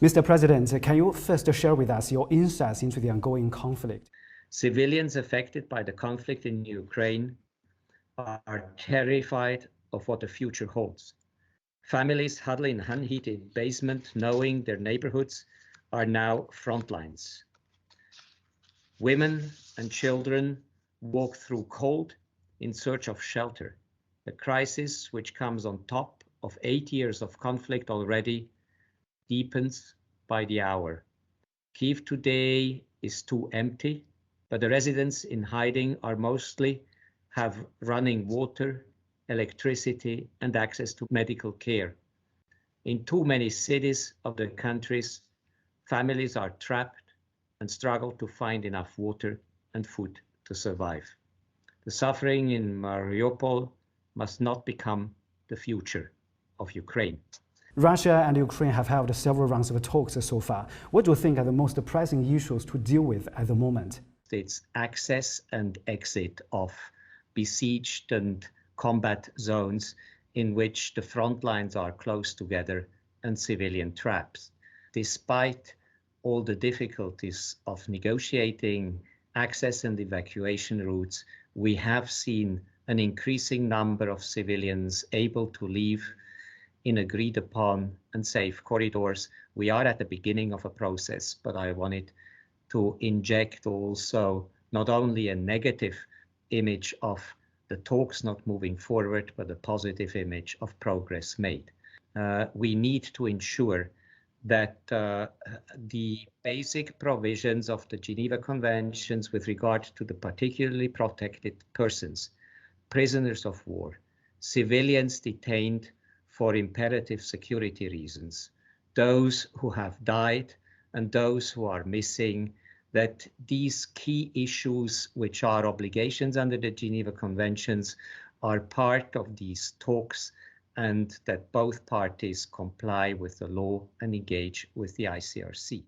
Mr. President, can you first share with us your insights into the ongoing conflict? Civilians affected by the conflict in Ukraine are terrified of what the future holds. Families huddle in unheated basement, knowing their neighborhoods are now front lines. Women and children walk through cold in search of shelter. The crisis, which comes on top of 8 years of conflict already, deepens by the hour. Kyiv today is too empty, but the residents in hiding are mostly have running water, electricity, and access to medical care. In too many cities of the countries, families are trapped and struggle to find enough water and food to survive. The suffering in Mariupol must not become the future of Ukraine. Russia and Ukraine have held several rounds of talks so far. What do you think are the most pressing issues to deal with at the moment? It's access and exit of besieged and combat zones in which the front lines are close together and civilian traps. Despite all the difficulties of negotiating access and evacuation routes, we have seen an increasing number of civilians able to leave in agreed upon and safe corridors. We are at the beginning of a process, but I wanted to inject also not only a negative image of the talks not moving forward, but a positive image of progress made. We need to ensure that the basic provisions of the Geneva Conventions with regard to the particularly protected persons, prisoners of war, civilians detained for imperative security reasons, those who have died and those who are missing, that these key issues, which are obligations under the Geneva Conventions, are part of these talks, and that both parties comply with the law and engage with the ICRC.